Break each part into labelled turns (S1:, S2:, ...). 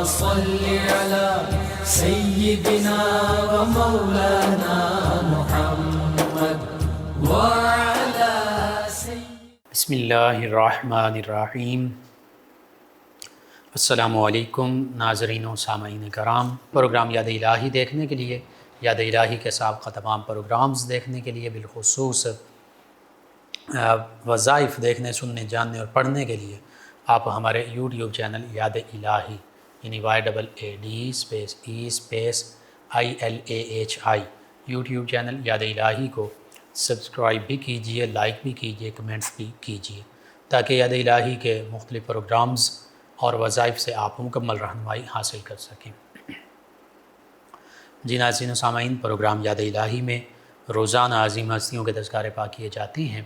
S1: صل على سيدنا ومولانا محمد وعلى
S2: بسم اللہ الرحمن الرحیم۔ السلام علیکم ناظرین و سامعین کرام، پروگرام یاد الہی دیکھنے کے لیے، یاد الہی کے سابقہ تمام پروگرامز دیکھنے کے لیے، بالخصوص وظائف دیکھنے، سننے، جاننے اور پڑھنے کے لیے آپ ہمارے یوٹیوب چینل یاد الہی یعنی YAADESPACE یوٹیوب چینل یاد الہی کو سبسکرائب بھی کیجئے، لائک بھی کیجئے، کمنٹس بھی کیجئے، تاکہ یاد الہی کے مختلف پروگرامز اور وظائف سے آپ مکمل رہنمائی حاصل کر سکیں۔ جی ناظرین و سامعین، پروگرام یاد الہی میں روزانہ عظیم ہستیوں کے تذکار پاک کیے جاتے ہیں،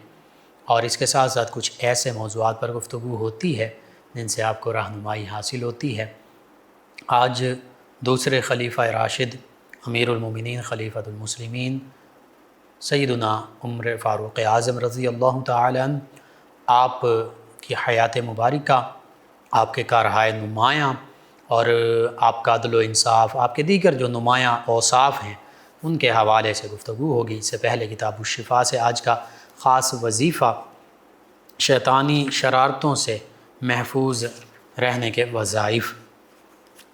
S2: اور اس کے ساتھ ساتھ کچھ ایسے موضوعات پر گفتگو ہوتی ہے جن سے آپ کو رہنمائی حاصل ہوتی ہے۔ آج دوسرے خلیفہ راشد، امیر المومنین، خلیفۃ المسلمین، سیدنا عمر فاروق اعظم رضی اللہ تعالی عنہ، آپ کی حیات مبارکہ، آپ کے کارہائے نمایاں اور آپ کا عدل و انصاف، آپ کے دیگر جو نمایاں اوصاف ہیں، ان کے حوالے سے گفتگو ہوگی۔ اس سے پہلے کتاب الشفا سے آج کا خاص وظیفہ شیطانی شرارتوں سے محفوظ رہنے کے وظائف،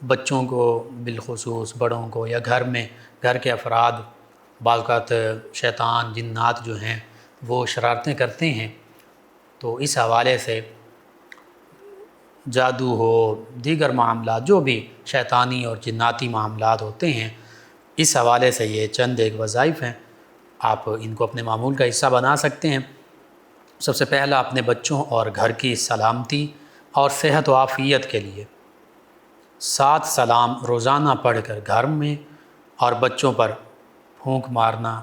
S2: بچوں کو بالخصوص، بڑوں کو، یا گھر میں گھر کے افراد، بعض اوقات شیطان جنات جو ہیں وہ شرارتیں کرتے ہیں، تو اس حوالے سے جادو ہو، دیگر معاملات جو بھی شیطانی اور جناتی معاملات ہوتے ہیں، اس حوالے سے یہ چند ایک وظائف ہیں، آپ ان کو اپنے معمول کا حصہ بنا سکتے ہیں۔ سب سے پہلا، اپنے بچوں اور گھر کی سلامتی اور صحت و عافیت کے لیے 7 سلام روزانہ پڑھ کر گھر میں اور بچوں پر پھونک مارنا،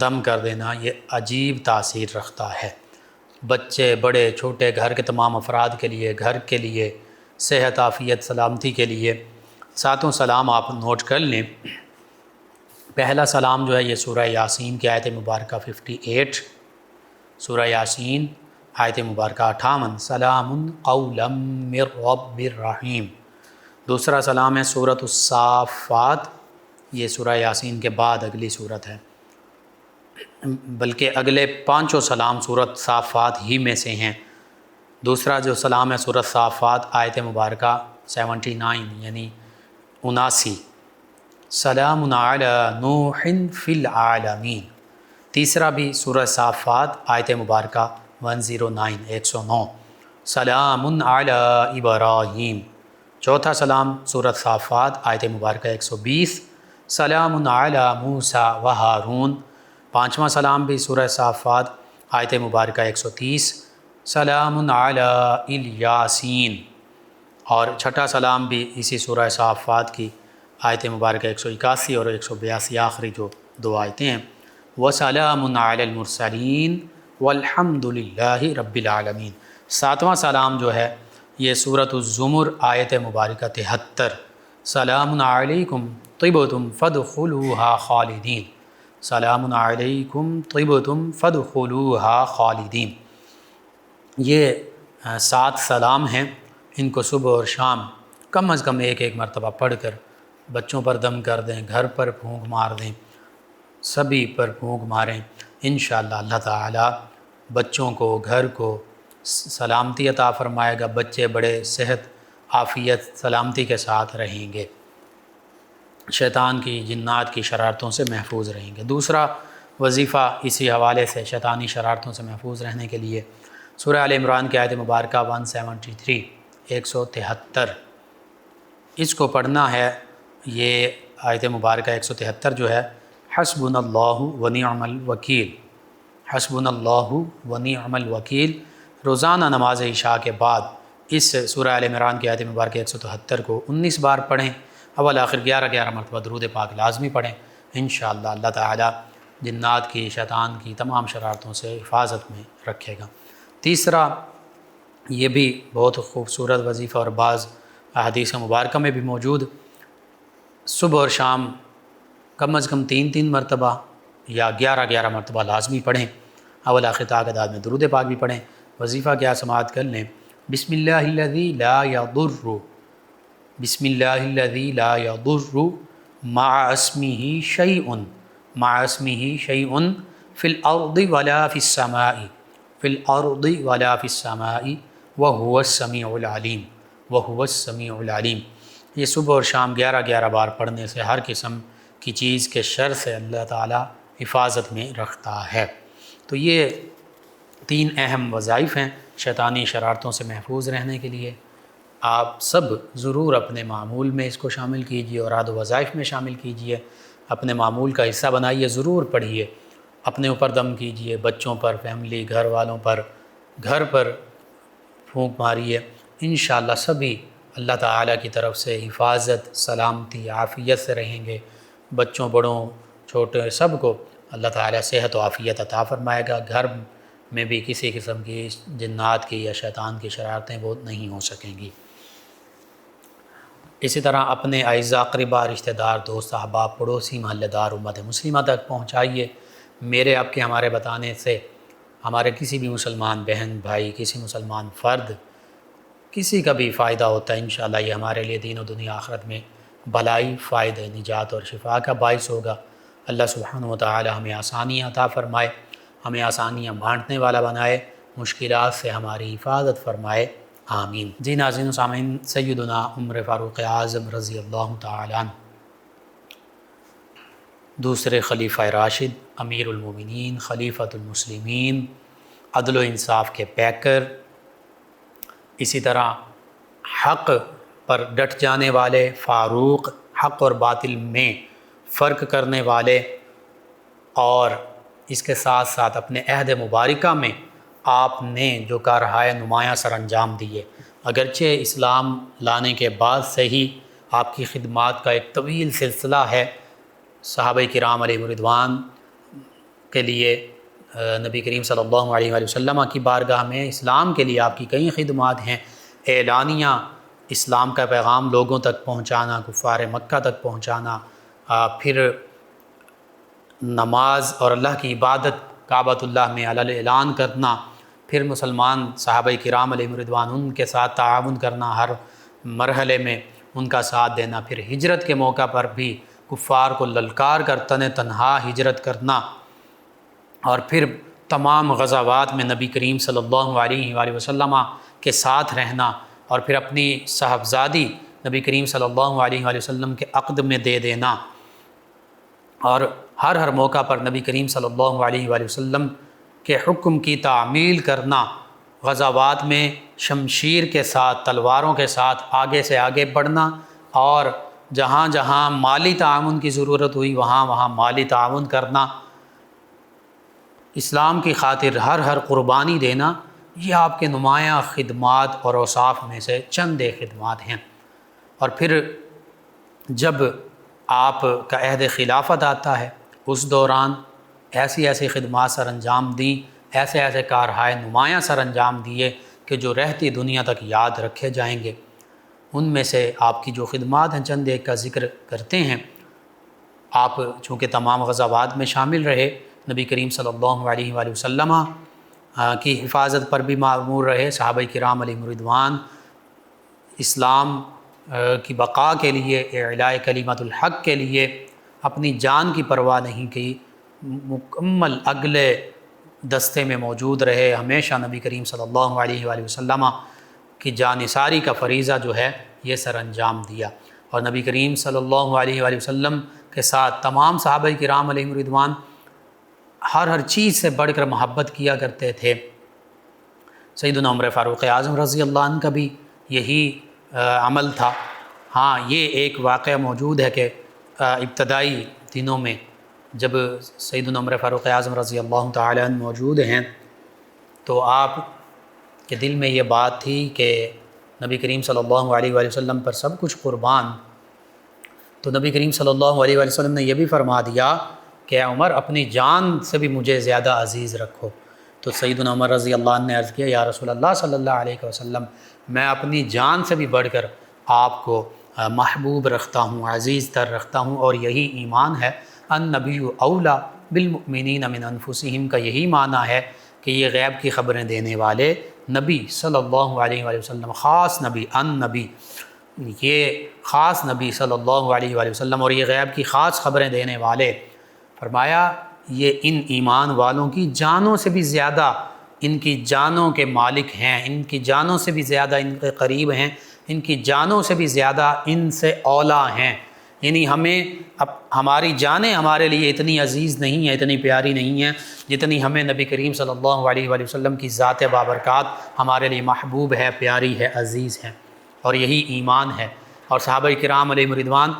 S2: دم کر دینا، یہ عجیب تاثیر رکھتا ہے۔ بچے، بڑے، چھوٹے، گھر کے تمام افراد کے لیے، گھر کے لیے، صحت، عافیت، سلامتی کے لیے 7 سلام آپ نوٹ کر لیں۔ پہلا سلام جو ہے یہ سورہ یاسین کی آیت مبارکہ 58، سورہ یاسین آیت مبارکہ 58، سلام قولا من رب الرحیم۔ دوسرا سلام ہے سورۃ الصافات، یہ سورہ یاسین کے بعد اگلی سورت ہے، بلکہ اگلے 5 سلام سورۃ صافات ہی میں سے ہیں۔ دوسرا جو سلام ہے سورۃ صافات آیت مبارکہ 79 یعنی 79، سلام علی نوح فی العالمین۔ تیسرا بھی سورہ صافات آیت مبارکہ 109، سلام علی ابراہیم۔ چوتھا سلام سورۃ صافات آیت مبارکہ 120، سلام علی موسیٰ و ہارون۔ پانچواں سلام بھی سورہ صافات آیت مبارکہ 130، سلام علی الیاسین۔ اور چھٹا سلام بھی اسی سورہ صافات کی آیت مبارکہ 181 اور 182 آخری جو 2 آیتیں ہیں، وَسَلَامٌ عَلَى الْمُرْسَلِينَ وَالْحَمْدُ لِلَّهِ رَبِّ الْعَالَمِينَ۔ 7واں سلام جو ہے یہ سورۃ الزمر آیت مبارکہ 73، سلام علیکم طبتم فادخلوها خالدین، سلام علیکم طبتم فادخلوها خالدین۔ یہ 7 سلام ہیں، ان کو صبح اور شام کم از کم ایک مرتبہ پڑھ کر بچوں پر دم کر دیں، گھر پر پھونک مار دیں، سبھی پر پھونک ماریں، انشاءاللہ اللہ تعالی بچوں کو، گھر کو سلامتی عطا فرمائے گا، بچے بڑے صحت، عافیت، سلامتی کے ساتھ رہیں گے، شیطان کی، جنات کی شرارتوں سے محفوظ رہیں گے۔ دوسرا وظیفہ اسی حوالے سے شیطانی شرارتوں سے محفوظ رہنے کے لیے سورہ آل عمران کی آیت مبارکہ 173، 173، اس کو پڑھنا ہے۔ یہ آیت مبارکہ 173 جو ہے، حسبنا اللہ ونعم الوکیل، حسبنا اللہ ونعم الوکیل، روزانہ نماز عشاء کے بعد اس سورہ آل عمران کی آیت مبارکہ 173 کو 19 بار پڑھیں، اول آخر 11 مرتبہ درود پاک لازمی پڑھیں، انشاءاللہ اللہ تعالی جنات کی، شیطان کی تمام شرارتوں سے حفاظت میں رکھے گا۔ تیسرا، یہ بھی بہت خوبصورت وظیفہ اور بعض احادیث مبارکہ میں بھی موجود، صبح اور شام کم از کم 3 مرتبہ یا 11 مرتبہ لازمی پڑھیں، اول آخر تعداد میں درود پاک بھی پڑھیں۔ وظیفہ کیا سماعت کر لیں، بسم اللہ الذی لا یضر بسم اللہ الذی لا یضر مع اسمہ شیء فی الارض ولا فی السماء وہو السمیع العلیم۔ یہ صبح اور شام 11 بار پڑھنے سے ہر قسم کی چیز کے شر سے اللہ تعالیٰ حفاظت میں رکھتا ہے۔ تو یہ 3 اہم وظائف ہیں شیطانی شرارتوں سے محفوظ رہنے کے لیے۔ آپ سب ضرور اپنے معمول میں اس کو شامل کیجئے، اور عاد و وظائف میں شامل کیجئے، اپنے معمول کا حصہ بنائیے، ضرور پڑھیے، اپنے اوپر دم کیجئے، بچوں پر، فیملی، گھر والوں پر، گھر پر پھونک ماریے۔ انشاءاللہ سبھی اللہ تعالیٰ کی طرف سے حفاظت، سلامتی، عافیت سے رہیں گے۔ بچوں، بڑوں، چھوٹے، سب کو اللہ تعالیٰ صحت و عافیت عطا فرمائے گا۔ گھر میں بھی کسی قسم کی جنات کی یا شیطان کی شرارتیں وہ نہیں ہو سکیں گی۔ اسی طرح اپنے اعزاء، اقرباء، رشتہ دار، دوست، احباب، پڑوسی، محلہ دار، امت مسلمہ تک پہنچائیے۔ میرے، آپ کے، ہمارے بتانے سے ہمارے کسی بھی مسلمان بہن، بھائی، کسی مسلمان فرد، کسی کا بھی فائدہ ہوتا ہے۔ انشاءاللہ یہ ہمارے لیے دین و دنیا آخرت میں بھلائی، فائدہ، نجات اور شفا کا باعث ہوگا۔ اللہ سبحانہ و تعالی ہمیں آسانیاں عطا فرمائے، ہمیں آسانیاں بانٹنے والا بنائے، مشکلات سے ہماری حفاظت فرمائے، آمین۔ جی ناظرین و سامعین، سیدنا عمر فاروق اعظم رضی اللہ تعالی عنہ، دوسرے خلیفہ راشد، امیر المومنین، خلیفۃ المسلمین، عدل و انصاف کے پیکر، اسی طرح حق پر ڈٹ جانے والے، فاروق، حق اور باطل میں فرق کرنے والے، اور اس کے ساتھ ساتھ اپنے عہد مبارکہ میں آپ نے جو کارہائے نمایاں سر انجام دیے، اگرچہ اسلام لانے کے بعد سے ہی آپ کی خدمات کا ایک طویل سلسلہ ہے۔ صحابہ کرام علیہ رضوان کے لیے نبی کریم صلی اللہ علیہ وآلہ وسلم کی بارگاہ میں اسلام کے لیے آپ کی کئی خدمات ہیں۔ اعلانیہ اسلام کا پیغام لوگوں تک پہنچانا، کفار مکہ تک پہنچانا، پھر نماز اور اللہ کی عبادت کعبۃ اللہ میں علی اعلان کرنا، پھر مسلمان صحابہ کرام علیہ رضوان ان کے ساتھ تعاون کرنا، ہر مرحلے میں ان کا ساتھ دینا، پھر ہجرت کے موقع پر بھی کفار کو للکار کر تنہا ہجرت کرنا، اور پھر تمام غزوات میں نبی کریم صلی اللہ علیہ وآلہ وسلم کے ساتھ رہنا، اور پھر اپنی صاحبزادی نبی کریم صلی اللہ علیہ وآلہ وسلم کے عقد میں دے دینا، اور ہر موقع پر نبی کریم صلی اللہ علیہ وآلہ وسلم کے حکم کی تعمیل کرنا، غزوات میں شمشیر کے ساتھ، تلواروں کے ساتھ آگے سے آگے بڑھنا، اور جہاں جہاں مالی تعاون کی ضرورت ہوئی وہاں مالی تعاون کرنا، اسلام کی خاطر ہر قربانی دینا، یہ آپ کے نمایاں خدمات اور اوصاف میں سے چند خدمات ہیں۔ اور پھر جب آپ کا عہد خلافت آتا ہے، اس دوران ایسی خدمات سر انجام دیں، ایسے کارہائے نمایاں سر انجام دیے کہ جو رہتی دنیا تک یاد رکھے جائیں گے۔ ان میں سے آپ کی جو خدمات ہیں چند ایک کا ذکر کرتے ہیں۔ آپ چونکہ تمام غزوات میں شامل رہے، نبی کریم صلی اللہ علیہ وآلہ وسلم کی حفاظت پر بھی مأمور رہے، صحابہ کرام علیہ رضوان اسلام کی بقا کے لیے، اعلاء کلمت الحق کے لیے اپنی جان کی پرواہ نہیں کی، مکمل اگلے دستے میں موجود رہے، ہمیشہ نبی کریم صلی اللہ علیہ وآلہ وسلم کی جانثاری کا فریضہ جو ہے یہ سر انجام دیا، اور نبی کریم صلی اللہ علیہ وآلہ وسلم کے ساتھ تمام صحابہ کرام علیہ رضوان ہر چیز سے بڑھ کر محبت کیا کرتے تھے۔ سیدنا عمر فاروق اعظم رضی اللہ عنہ کا بھی یہی عمل تھا۔ ہاں، یہ ایک واقعہ موجود ہے کہ ابتدائی دنوں میں جب سیدنا عمر فاروق اعظم رضی اللہ تعالی عنہ موجود ہیں تو آپ کے دل میں یہ بات تھی کہ نبی کریم صلی اللہ علیہ وآلہ وسلم پر سب کچھ قربان، تو نبی کریم صلی اللہ علیہ وآلہ وسلم نے یہ بھی فرما دیا کہ عمر اپنی جان سے بھی مجھے زیادہ عزیز رکھو۔ تو سیدنا عمر رضی اللہ عنہ نے عرض کیا، یا رسول اللہ صلی اللہ علیہ وسلم، میں اپنی جان سے بھی بڑھ کر آپ کو محبوب رکھتا ہوں، عزیز تر رکھتا ہوں، اور یہی ایمان ہے۔ النبی اولیٰ بالمؤمنین من انفسہم کا یہی معنی ہے کہ یہ غیب کی خبریں دینے والے نبی صلی اللہ علیہ وآلہ وسلم، خاص نبی، النبی، یہ خاص نبی صلی اللہ علیہ وآلہ وسلم اور یہ غیب کی خاص خبریں دینے والے، فرمایا یہ ان ایمان والوں کی جانوں سے بھی زیادہ ان کی جانوں کے مالک ہیں، ان کی جانوں سے بھی زیادہ ان کے قریب ہیں، ان کی جانوں سے بھی زیادہ ان سے اولیٰ ہیں۔ یعنی ہماری جانیں ہمارے لیے اتنی عزیز نہیں ہیں، اتنی پیاری نہیں ہیں جتنی ہمیں نبی کریم صلی اللہ علیہ وآلہ وسلم کی ذات بابرکات ہمارے لیے محبوب ہے، پیاری ہے، عزیز ہے، اور یہی ایمان ہے۔ اور صحابہ کرام علیہم رضوان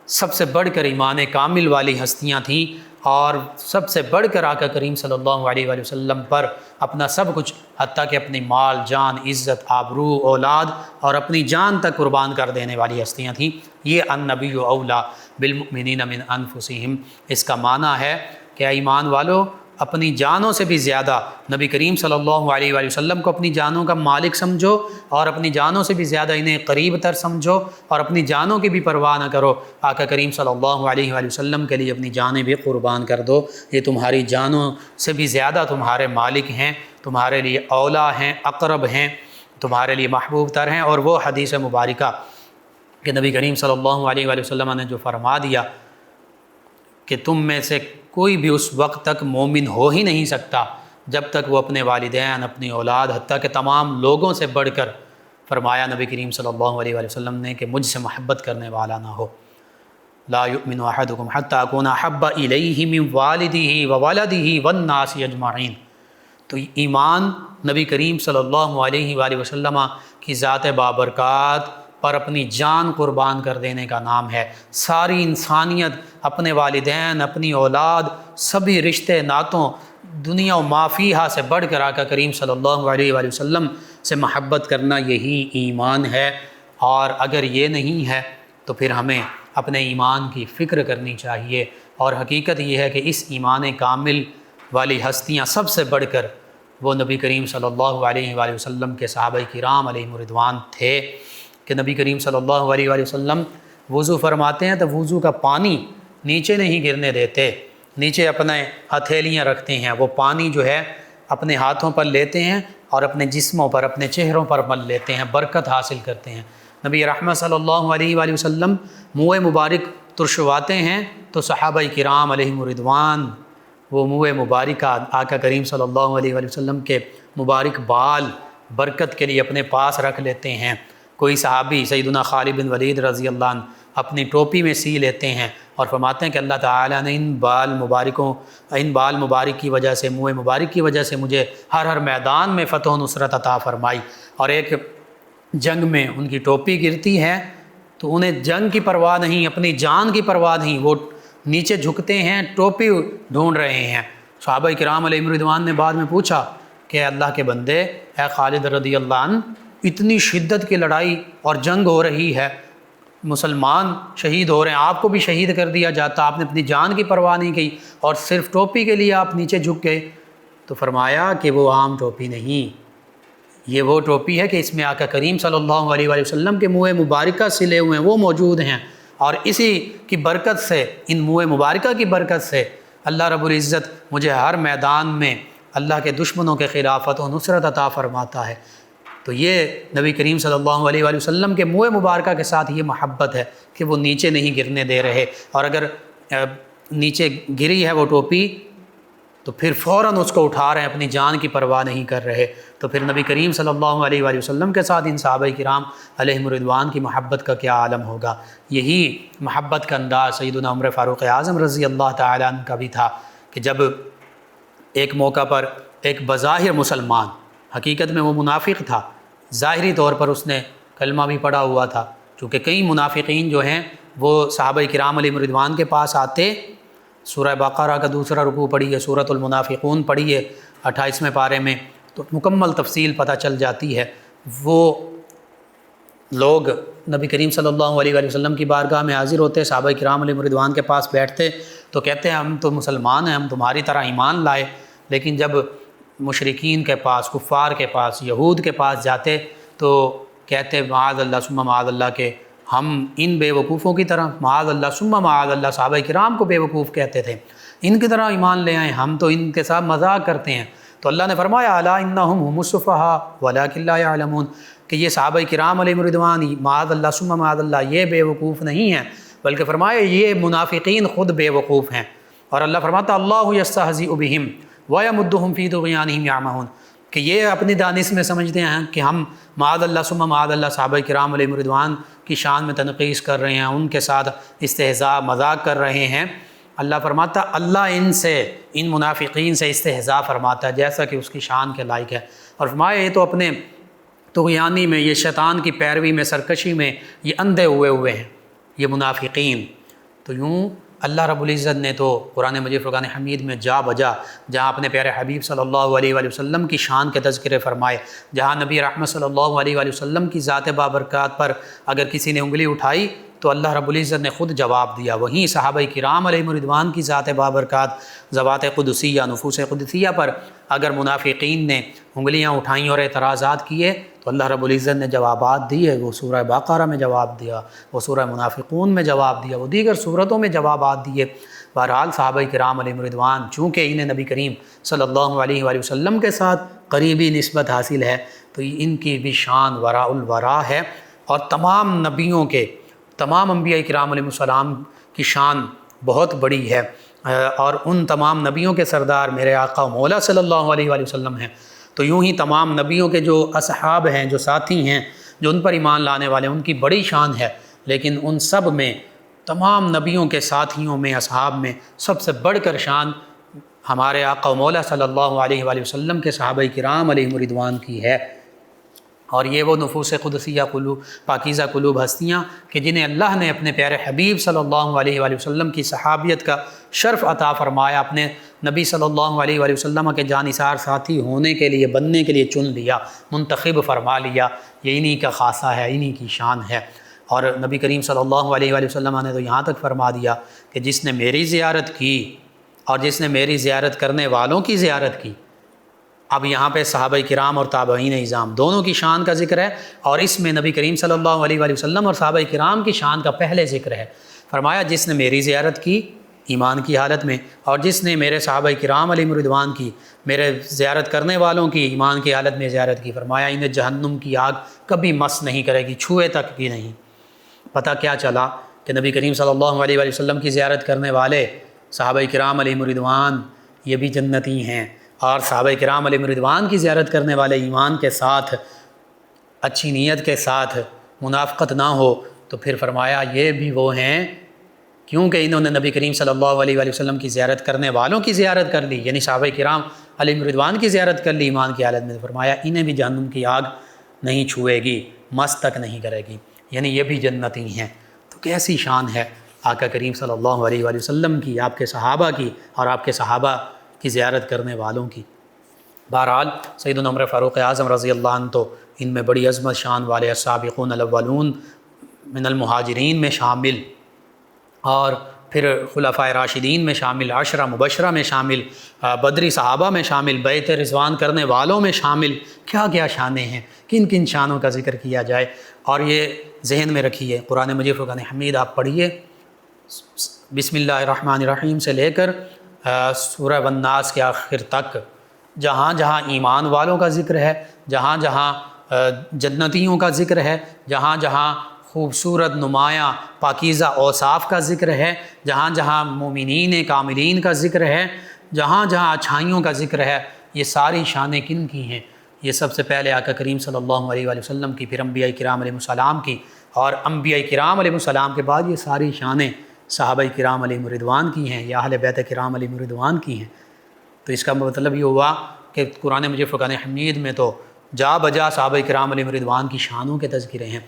S2: سب سے بڑھ کر ایمان کامل والی ہستیاں تھیں، اور سب سے بڑھ کر آقا کریم صلی اللہ علیہ وآلہ وسلم پر اپنا سب کچھ، حتیٰ کہ اپنی مال، جان، عزت، آبرو، اولاد اور اپنی جان تک قربان کر دینے والی ہستیاں تھیں۔ یہ النبی اولیٰ بالمؤمنین من انفسہم، اس کا معنی ہے کہ ایمان والو اپنی جانوں سے بھی زیادہ نبی کریم صلی اللہ علیہ وآلہ وسلم کو اپنی جانوں کا مالک سمجھو، اور اپنی جانوں سے بھی زیادہ انہیں قریب تر سمجھو، اور اپنی جانوں کی بھی پرواہ نہ کرو، آقا کریم صلی اللہ علیہ وآلہ وسلم کے لیے اپنی جانیں بھی قربان کر دو۔ یہ تمہاری جانوں سے بھی زیادہ تمہارے مالک ہیں، تمہارے لیے اولیٰ ہیں، اقرب ہیں، تمہارے لیے محبوب تر ہیں۔ اور وہ حدیث مبارکہ کہ نبی کریم صلی اللہ علیہ وآلہ وسلم نے جو فرما دیا کہ تم میں سے کوئی بھی اس وقت تک مومن ہو ہی نہیں سکتا جب تک وہ اپنے والدین، اپنی اولاد، حتیٰ کہ تمام لوگوں سے بڑھ کر، فرمایا نبی کریم صلی اللہ علیہ وآلہ وسلم نے کہ مجھ سے محبت کرنے والا نہ ہو۔ لا یؤمن احدکم حتی اکون احب الیہ من والدہ وولدہ والناس اجمعین۔ تو ایمان نبی کریم صلی اللہ علیہ وآلہ وسلم کی ذات بابرکات پر اپنی جان قربان کر دینے کا نام ہے۔ ساری انسانیت، اپنے والدین، اپنی اولاد، سبھی رشتے ناتوں، دنیا و ما فیہا سے بڑھ کر آقا کریم صلی اللہ علیہ وآلہ وسلم سے محبت کرنا یہی ایمان ہے۔ اور اگر یہ نہیں ہے تو پھر ہمیں اپنے ایمان کی فکر کرنی چاہیے۔ اور حقیقت یہ ہے کہ اس ایمان کامل والی ہستیاں سب سے بڑھ کر وہ نبی کریم صلی اللہ علیہ وآلہ وسلم کے صحابہ کرام علیہم رضوان تھے کہ نبی کریم صلی اللہ علیہ وآلہ وسلم وضو فرماتے ہیں تو وضو کا پانی نیچے نہیں گرنے دیتے، نیچے اپنے ہتھیلیاں رکھتے ہیں، وہ پانی جو ہے اپنے ہاتھوں پر لیتے ہیں اور اپنے جسموں پر، اپنے چہروں پر مل لیتے ہیں، برکت حاصل کرتے ہیں۔ نبی رحمت صلی اللہ علیہ وآلہ وسلم منہ مبارک ترشواتے ہیں تو صحابہ کرام علیہم رضوان وہ منہ مبارکہ آقا کریم صلی اللہ علیہ وآلہ وسلم کے مبارک بال برکت کے لیے اپنے پاس رکھ لیتے ہیں۔ کوئی صحابی سیدنا خالد بن ولید رضی اللہ عنہ اپنی ٹوپی میں سی لیتے ہیں اور فرماتے ہیں کہ اللہ تعالیٰ نے ان بال مبارک کی وجہ سے، منہ مبارک کی وجہ سے مجھے ہر میدان میں فتح و نصرت عطا فرمائی۔ اور ایک جنگ میں ان کی ٹوپی گرتی ہے تو انہیں جنگ کی پرواہ نہیں، اپنی جان کی پرواہ نہیں، وہ نیچے جھکتے ہیں، ٹوپی ڈھونڈ رہے ہیں۔ صحابہ کرام علیہ رضوان نے بعد میں پوچھا کہ اللہ کے بندے، اے خالد رضی اللہ عنہ، اتنی شدت کی لڑائی اور جنگ ہو رہی ہے، مسلمان شہید ہو رہے ہیں، آپ کو بھی شہید کر دیا جاتا، آپ نے اپنی جان کی پرواہ نہیں کی اور صرف ٹوپی کے لیے آپ نیچے جھک گئے۔ تو فرمایا کہ وہ عام ٹوپی نہیں، یہ وہ ٹوپی ہے کہ اس میں آقا کریم صلی اللہ علیہ وآلہ وسلم کے منہ مبارکہ سلے ہوئے ہیں، وہ موجود ہیں، اور اسی کی برکت سے، ان منہ مبارکہ کی برکت سے اللہ رب العزت مجھے ہر میدان میں اللہ کے دشمنوں کے خلاف فتح و نصرت عطا فرماتا ہے۔ تو یہ نبی کریم صلی اللہ علیہ وآلہ وسلم کے منہ مبارکہ کے ساتھ یہ محبت ہے کہ وہ نیچے نہیں گرنے دے رہے، اور اگر نیچے گری ہے وہ ٹوپی تو پھر فوراً اس کو اٹھا رہے ہیں، اپنی جان کی پرواہ نہیں کر رہے۔ تو پھر نبی کریم صلی اللہ علیہ وآلہ وسلم کے ساتھ ان صحابہ کرام علیہم رضوان کی محبت کا کیا عالم ہوگا۔ یہی محبت کا انداز سیدنا عمر فاروق اعظم رضی اللہ تعالیٰ عنہ کا بھی تھا کہ جب ایک موقع پر ایک بظاہر مسلمان، حقیقت میں وہ منافق تھا، ظاہری طور پر اس نے کلمہ بھی پڑھا ہوا تھا، چونکہ کئی منافقین جو ہیں وہ صحابہ کرام علیہم رضوان کے پاس آتے، سورہ بقرہ کا دوسرا رکوع پڑھیے، سورۃ المنافقون پڑھیے 28ویں پارے میں، تو مکمل تفصیل پتہ چل جاتی ہے۔ وہ لوگ نبی کریم صلی اللہ علیہ وآلہ وسلم کی بارگاہ میں حاضر ہوتے، صحابہ کرام علیہم رضوان کے پاس بیٹھتے تو کہتے ہیں ہم تو مسلمان ہیں، ہم تمہاری طرح ایمان لائے، لیکن جب مشرکین کے پاس، کفار کے پاس، یہود کے پاس جاتے تو کہتے معاذ اللہ ثم معاذ اللہ کہ ہم ان بے وقوفوں کی طرح، معاذ اللہ ثم معاذ اللہ، صحابہ کرام کو بے وقوف کہتے تھے، ان کی طرح ایمان لے آئیں، ہم تو ان کے ساتھ مذاق کرتے ہیں۔ تو اللہ نے فرمایا الا انہم هم السفہاء ولکن لا یعلمون، کہ یہ صحابہ کرام علیہم رضوان معاذ اللہ ثم معاذ اللہ یہ بے وقوف نہیں ہیں، بلکہ فرمایا یہ منافقین خود بے وقوف ہیں۔ اور اللہ فرماتا اللہ یستہزئ بہم ویمدہم فی طغیانہم یعمہون، کہ یہ اپنی دانش میں سمجھتے ہیں کہ ہم معاذ اللہ ثم معاذ اللہ صحابہ کرام علیہم رضوان کی شان میں تنقیص کر رہے ہیں، ان کے ساتھ استہزاء مذاق کر رہے ہیں۔ اللہ فرماتا اللہ ان منافقین سے استہزاء فرماتا ہے جیسا کہ اس کی شان کے لائق ہے، اور فرمایا یہ تو اپنے طغیانی میں، یہ شیطان کی پیروی میں، سرکشی میں یہ اندھے ہوئے ہیں یہ منافقین۔ تو یوں اللہ رب العزت نے تو قرآن مجید فرقان حمید میں جا بجا جہاں اپنے پیارے حبیب صلی اللہ علیہ وآلہ وسلم کی شان کے تذکرے فرمائے، جہاں نبی رحمت صلی اللہ علیہ وآلہ وسلم کی ذات بابرکات پر اگر کسی نے انگلی اٹھائی تو اللہ رب العزت نے خود جواب دیا، وہیں صحابہ کرام علیہم رضوان کی ذات بابرکات ذوات قدسیہ نفوس قدسیہ پر اگر منافقین نے انگلیاں اٹھائیں اور اعتراضات کیے تو اللہ رب العزت نے جوابات دیے۔ وہ سورہ بقرہ میں جواب دیا، وہ سورہ منافقون میں جواب دیا، وہ دیگر صورتوں میں جوابات دیے۔ بہرحال صحابہ کرام علیہم رضوان چونکہ انہیں نبی کریم صلی اللہ علیہ وآلہ وسلم کے ساتھ قریبی نسبت حاصل ہے تو ان کی بھی شان وراء الورا ہے، اور تمام نبیوں کے، تمام انبیاء کرام علیہ السلام کی شان بہت بڑی ہے، اور ان تمام نبیوں کے سردار میرے آقا و مولا صلی اللہ علیہ وآلہ وسلم ہیں۔ تو یوں ہی تمام نبیوں کے جو اصحاب ہیں، جو ساتھی ہیں، جو ان پر ایمان لانے والے ہیں، ان کی بڑی شان ہے، لیکن ان سب میں، تمام نبیوں کے ساتھیوں میں، اصحاب میں سب سے بڑھ کر شان ہمارے آقا و مولا صلی اللہ علیہ وآلہ وسلم کے صحابہ کرام علیہم رضوان کی ہے۔ اور یہ وہ نفوس قدسیہ قلوب، پاکیزہ قلوب ہستیاں کہ جنہیں اللہ نے اپنے پیارے حبیب صلی اللہ علیہ وآلہ وسلم کی صحابیت کا شرف عطا فرمایا، اپنے نبی صلی اللہ علیہ وآلہ وسلم کے جانثار ساتھی ہونے کے لیے، بننے کے لیے چن لیا، منتخب فرما لیا۔ یہ انہی کا خاصہ ہے، انہی کی شان ہے۔ اور نبی کریم صلی اللہ علیہ وآلہ وسلم نے تو یہاں تک فرما دیا کہ جس نے میری زیارت کی اور جس نے میری زیارت کرنے والوں کی زیارت کی، اب یہاں پہ صحابہ کرام اور تابعین اعظام دونوں کی شان کا ذکر ہے، اور اس میں نبی کریم صلی اللہ علیہ وآلہ وسلم اور صحابہ کرام کی شان کا پہلے ذکر ہے۔ فرمایا جس نے میری زیارت کی ایمان کی حالت میں، اور جس نے میرے صحابہ کرام علیہم رضوان کی، میرے زیارت کرنے والوں کی ایمان کی حالت میں زیارت کی، فرمایا انہیں جہنم کی آگ کبھی مس نہیں کرے گی، چھوئے تک بھی نہیں۔ پتہ کیا چلا کہ نبی کریم صلی اللہ علیہ وآلہ وسلم کی زیارت کرنے والے صحابہ کرام علیہم رضوان یہ بھی جنتی ہیں، اور صحابہ کرام علیہم رضوان کی زیارت کرنے والے ایمان کے ساتھ، اچھی نیت کے ساتھ، منافقت نہ ہو تو پھر فرمایا یہ بھی وہ ہیں کیونکہ انہوں نے نبی کریم صلی اللہ علیہ وآلہ وسلم کی زیارت کرنے والوں کی زیارت کر لی، یعنی صحابہ کرام علیہم رضوان کی زیارت کر لی ایمان کی حالت میں، فرمایا انہیں بھی جہنم کی آگ نہیں چھوئے گی، مس تک نہیں کرے گی، یعنی یہ بھی جنتی ہیں۔ تو کیسی شان ہے آقا کریم صلی اللہ علیہ وآلہ وسلم کی، آپ کے صحابہ کی، اور آپ کے صحابہ کی زیارت کرنے والوں کی۔ بہرحال سیدنا عمر فاروق اعظم رضی اللہ عنہ تو ان میں بڑی عظمت شان والے السابقون الاولون من المہاجرین میں شامل، اور پھر خلفائے راشدین میں شامل، عشرہ مبشرہ میں شامل، بدری صحابہ میں شامل، بیعت رضوان کرنے والوں میں شامل۔ کیا کیا شانیں ہیں، کن کن شانوں کا ذکر کیا جائے، اور یہ ذہن میں رکھیے۔ قرآن مجید فرقان حمید آپ پڑھیے، بسم اللہ الرحمن الرحیم سے لے کر سورہ والناس کے آخر تک، جہاں جہاں ایمان والوں کا ذکر ہے، جہاں جہاں جنتیوں کا ذکر ہے، جہاں جہاں خوبصورت نمایاں پاکیزہ اوصاف کا ذکر ہے، جہاں جہاں مومنین کاملین کا ذکر ہے، جہاں جہاں اچھائیوں کا ذکر ہے، یہ ساری شانیں کن کی ہیں؟ یہ سب سے پہلے آقا کریم صلی اللہ علیہ وآلہ وسلم کی، پھر انبیاء کرام علیہ السلام کی، اور انبیاء کرام علیہ السلام کے بعد یہ ساری شانیں صحابہ کرام علیہم رضوان کی ہیں، یا اہل بیت کرام علیہم رضوان کی ہیں۔ تو اس کا مطلب یہ ہوا کہ قرآن مجید فرقان حمید میں تو جا بجا صحابہ کرام علیہم رضوان کی شانوں کے تذکرے ہیں۔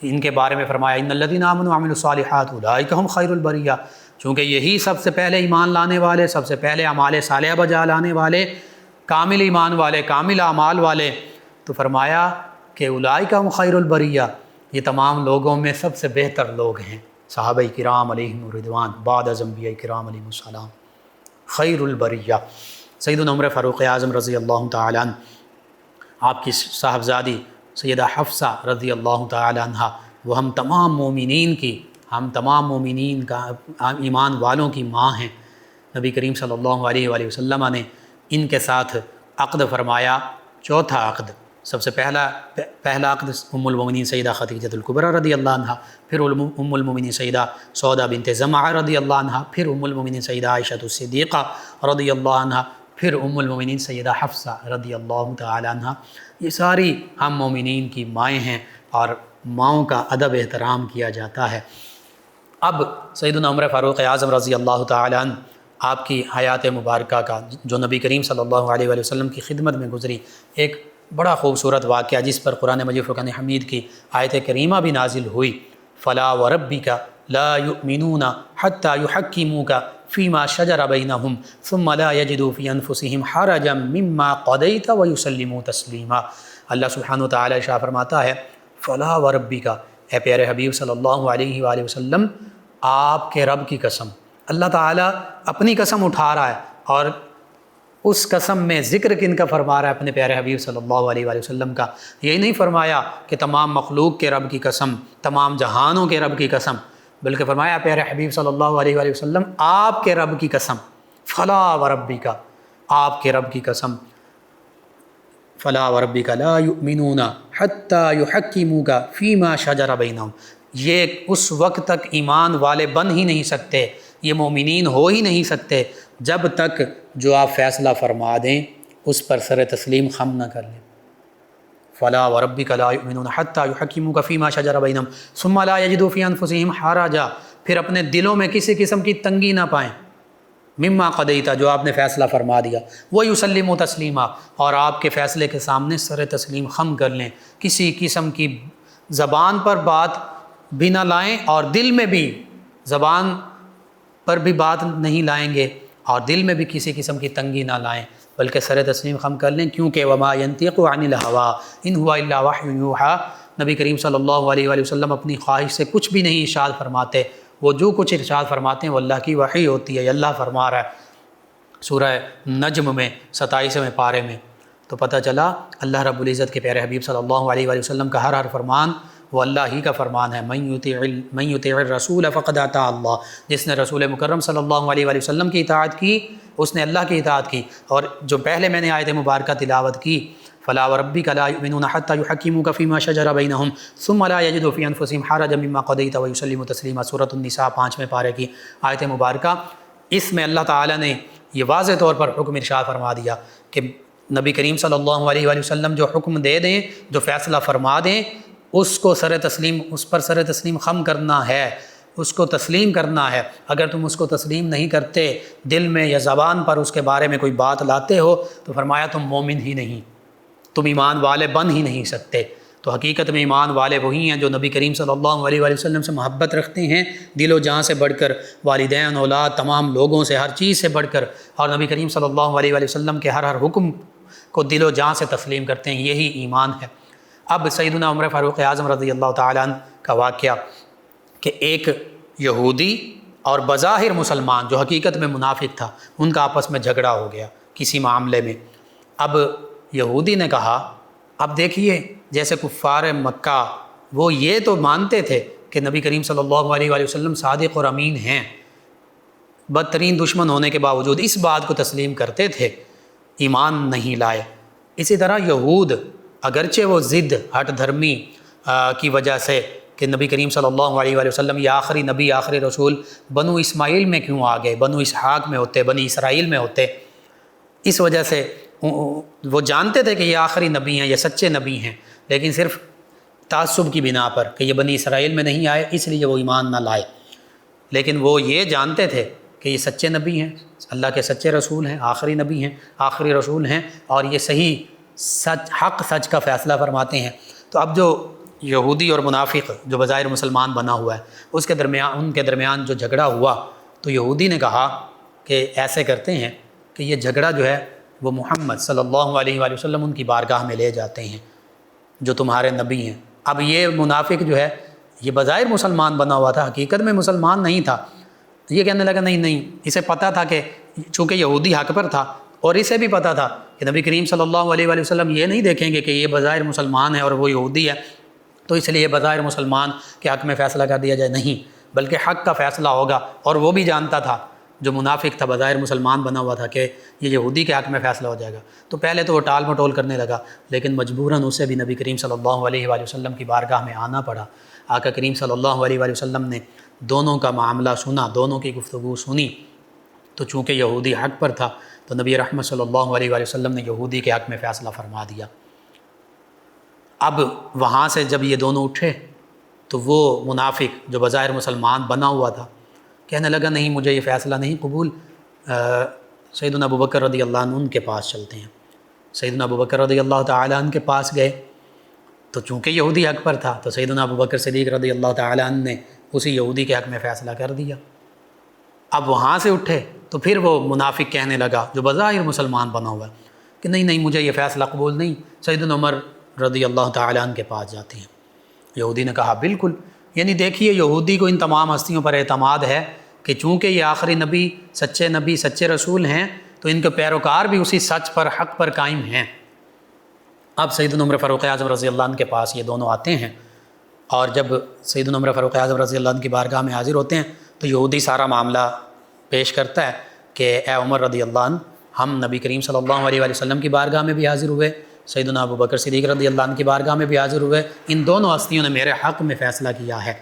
S2: ان کے بارے میں فرمایا ان الذین آمنوا وعملوا الصالحات اولئک ھم خیر البریہ، چونکہ یہی سب سے پہلے ایمان لانے والے، سب سے پہلے اعمال صالحہ بجا لانے والے، کامل ایمان والے، کامل اعمال والے، تو فرمایا کہ اولئک ھم خیر البریہ، یہ تمام لوگوں میں سب سے بہتر لوگ ہیں صحابہ کرام علیہم رضوان بعد از انبیاء کرام علیہم السلام، خیر البریہ۔ سیدنا عمر فاروق اعظم رضی اللہ تعالیٰ عنہ، آپ کی صاحبزادی سیدہ حفصہ رضی اللہ تعالیٰ عنہ، وہ ہم تمام مومنین کی، ہم تمام مومنین کا ایمان والوں کی ماں ہیں۔ نبی کریم صلی اللہ علیہ وآلہ وسلم نے ان کے ساتھ عقد فرمایا، چوتھا عقد سب سے پہلا عقد ام المومنین سیدہ خدیجہ الکبریٰ رضی اللہ عنہ، پھر ام المومنین سیدہ سودا بنت زمعہ رضی اللہ عنہ، پھر ام المومنین سیدہ عائشہ الصدیقہ رضی اللہ عنہ، پھر ام المومنین سیدہ حفصہ رضی اللہ تعالی عنہ۔ یہ ساری ہم مومنین کی مائیں ہیں اور ماؤں کا ادب احترام کیا جاتا ہے۔ اب سیدنا عمر فاروق اعظم رضی اللہ تعالی عنہ آپ کی حیات مبارکہ کا جو نبی کریم صلی اللہ علیہ وآلہ وسلم کی خدمت میں گزری ایک بڑا خوبصورت واقعہ، جس پر قرآن مجید فرقان حمید کی آیت کریمہ بھی نازل ہوئی، فلا وربک لا یؤمنون حتی یحکموک فیما شجر بینہم ثم لا یجدوا فی انفسہم حرجا مما قضیت ویسلموا تسلیما۔ اللہ سبحانہ وتعالی ارشاد فرماتا ہے فلا وربک، اے پیارے حبیب صلی اللہ علیہ وآلہ وسلم، آپ کے رب کی قسم۔ اللہ تعالیٰ اپنی قسم اٹھا رہا ہے اور اس قسم میں ذکر کن کا فرما رہا ہے؟ اپنے پیارے حبیب صلی اللہ علیہ وآلہ وسلم کا۔ یہی نہیں فرمایا کہ تمام مخلوق کے رب کی قسم، تمام جہانوں کے رب کی قسم، بلکہ فرمایا پیارے حبیب صلی اللہ علیہ وآلہ وسلم آپ کے رب کی قسم، فلا وربک، آپ کے رب کی قسم، فلا وربک لا یؤمنون حتی یحکموک فیما شجر بینہم۔ یہ اس وقت تک ایمان والے بن ہی نہیں سکتے، یہ مومنین ہو ہی نہیں سکتے جب تک جو آپ فیصلہ فرما دیں اس پر سر تسلیم خم نہ کر لیں۔ فلا وربک لا یؤمنون حتی یحکموک فیما شجر بینہم ثم لا یجدوا فی انفسہم حرجا، پھر اپنے دلوں میں کسی قسم کی تنگی نہ پائیں، مما قضیت، جو آپ نے فیصلہ فرما دیا، ویسلموا تسلیما، اور آپ کے فیصلے کے سامنے سر تسلیم خم کر لیں، کسی قسم کی زبان پر بات بھی نہ لائیں اور دل میں بھی زبان پر بھی بات نہیں لائیں گے اور دل میں بھی کسی قسم کی تنگی نہ لائیں، بلکہ سر تسلیم خم کر لیں، کیونکہ وما ینطق عن الہوا ان ہوا الا وحی یوحیٰ، نبی کریم صلی اللہ علیہ وآلہ وسلم اپنی خواہش سے کچھ بھی نہیں ارشاد فرماتے، وہ جو کچھ ارشاد فرماتے ہیں وہ اللہ کی وحی ہوتی ہے، یہ اللہ فرما رہا ہے۔ سورہ نجم میں 27ویں پارے میں تو پتہ چلا اللہ رب العزت کے پیارے حبیب صلی اللہ علیہ وآلہ وسلم کا ہر فرمان وہ اللہ ہی کا فرمان ہے۔ من یطیع الرسول فقد اطاع اللہ، جس نے رسول مکرم صلی اللہ علیہ وآلہ وسلم کی اطاعت کی اس نے اللہ کی اطاعت کی۔ اور جو پہلے میں نے آیت مبارکہ تلاوت کی، فلا وربک لا یؤمنون حتی یحکموک فیما شجر بینہم ثم لا یجدوا فی انفسہم حرجا مما قضیت ویسلموا تسلیما، سورۃ النساء 5ویں پارے کی آیت مبارکہ۔ اس میں اللہ تعالیٰ نے یہ واضح طور پر حکم ارشاد فرما دیا کہ نبی کریم صلی اللہ علیہ وآلہ وسلم جو حکم دے دیں، جو فیصلہ فرما دیں، اس کو اس پر سر تسلیم خم کرنا ہے، اس کو تسلیم کرنا ہے۔ اگر تم اس کو تسلیم نہیں کرتے، دل میں یا زبان پر اس کے بارے میں کوئی بات لاتے ہو، تو فرمایا تم مومن ہی نہیں، تم ایمان والے بن ہی نہیں سکتے۔ تو حقیقت میں ایمان والے وہی ہیں جو نبی کریم صلی اللہ علیہ وآلہ وسلم سے محبت رکھتے ہیں، دل و جان سے بڑھ کر، والدین، اولاد، تمام لوگوں سے، ہر چیز سے بڑھ کر، اور نبی کریم صلی اللہ علیہ وآلہ وسلم کے ہر حکم کو دل و جان سے تسلیم کرتے ہیں، یہی ایمان ہے۔ اب سیدنا عمر فاروق اعظم رضی اللہ تعالیٰ عنہ کا واقعہ کہ ایک یہودی اور بظاہر مسلمان جو حقیقت میں منافق تھا، ان کا آپس میں جھگڑا ہو گیا کسی معاملے میں۔ اب یہودی نے کہا، اب دیکھیے جیسے کفار مکہ وہ یہ تو مانتے تھے کہ نبی کریم صلی اللہ علیہ وآلہ وسلم صادق اور امین ہیں، بدترین دشمن ہونے کے باوجود اس بات کو تسلیم کرتے تھے، ایمان نہیں لائے۔ اسی طرح یہود اگرچہ وہ ضد ہٹ دھرمی کی وجہ سے کہ نبی کریم صلی اللہ علیہ وآلہ وسلم یہ آخری نبی، آخری رسول بنو اسماعیل میں کیوں آ گئے، بنو اسحاق میں ہوتے، بنی اسرائیل میں ہوتے، اس وجہ سے وہ جانتے تھے کہ یہ آخری نبی ہیں، یہ سچے نبی ہیں، لیکن صرف تعصب کی بنا پر کہ یہ بنی اسرائیل میں نہیں آئے اس لیے وہ ایمان نہ لائے۔ لیکن وہ یہ جانتے تھے کہ یہ سچے نبی ہیں، اللہ کے سچے رسول ہیں، آخری نبی ہیں، آخری رسول ہیں، اور یہ صحیح سچ، حق سچ کا فیصلہ فرماتے ہیں۔ تو اب جو یہودی اور منافق جو بظاہر مسلمان بنا ہوا ہے، ان کے درمیان جو جھگڑا ہوا، تو یہودی نے کہا کہ ایسے کرتے ہیں کہ یہ جھگڑا جو ہے وہ محمد صلی اللہ علیہ وآلہ وسلم ان کی بارگاہ میں لے جاتے ہیں جو تمہارے نبی ہیں۔ اب یہ منافق جو ہے یہ بظاہر مسلمان بنا ہوا تھا، حقیقت میں مسلمان نہیں تھا۔ یہ کہنے لگا نہیں، اسے پتہ تھا کہ چونکہ یہودی حق پر تھا اور اسے بھی پتہ تھا کہ نبی کریم صلی اللہ علیہ وآلہ وسلم یہ نہیں دیکھیں گے کہ یہ بظاہر مسلمان ہے اور وہ یہودی ہے، تو اس لیے بظاہر مسلمان کے حق میں فیصلہ کر دیا جائے، نہیں، بلکہ حق کا فیصلہ ہوگا۔ اور وہ بھی جانتا تھا جو منافق تھا بظاہر مسلمان بنا ہوا تھا کہ یہ یہودی کے حق میں فیصلہ ہو جائے گا، تو پہلے تو وہ ٹال مٹول کرنے لگا، لیکن مجبوراً اسے بھی نبی کریم صلی اللہ علیہ وآلہ وسلم کی بارگاہ میں آنا پڑا۔ آقا کریم صلی اللہ علیہ وآلہ وسلم نے دونوں کا معاملہ سنا، دونوں کی گفتگو سنی، تو چونکہ یہودی حق پر تھا تو نبی رحمت صلی اللہ علیہ وآلہ وسلم نے یہودی کے حق میں فیصلہ فرما دیا۔ اب وہاں سے جب یہ دونوں اٹھے تو وہ منافق جو بظاہر مسلمان بنا ہوا تھا کہنے لگا نہیں مجھے یہ فیصلہ نہیں قبول، سیدنا ابوبکر رضی اللہ عنہ ان کے پاس چلتے ہیں۔ سیدنا ابوبکر رضی اللہ تعالیٰ عنہ کے پاس گئے تو چونکہ یہودی حق پر تھا تو سیدنا ابوبکر صدیق رضی اللہ تعالیٰ عنہ نے اسی یہودی کے حق میں فیصلہ کر دیا۔ اب وہاں سے اٹھے تو پھر وہ منافق کہنے لگا جو بظاہر مسلمان بنا ہوا ہے کہ نہیں مجھے یہ فیصلہ قبول نہیں، سیدنا عمر رضی اللہ تعالیٰ عنہ کے پاس جاتے ہیں۔ یہودی نے کہا بالکل، یعنی دیکھیے یہودی کو ان تمام ہستیوں پر اعتماد ہے کہ چونکہ یہ آخری نبی سچے رسول ہیں تو ان کے پیروکار بھی اسی سچ پر حق پر قائم ہیں۔ اب سیدنا عمر فاروق اعظم رضی اللہ عنہ کے پاس یہ دونوں آتے ہیں، اور جب سیدنا عمر فاروق اعظم رضی اللہ عنہ کی بارگاہ میں حاضر ہوتے ہیں تو یہودی سارا معاملہ پیش کرتا ہے کہ اے عمر رضی اللہ عنہ، ہم نبی کریم صلی اللہ علیہ وآلہ وسلم کی بارگاہ میں بھی حاضر ہوئے، سیدنا ابوبکر صدیق رضی اللہ عنہ کی بارگاہ میں بھی حاضر ہوئے، ان دونوں ہستیوں نے میرے حق میں فیصلہ کیا ہے۔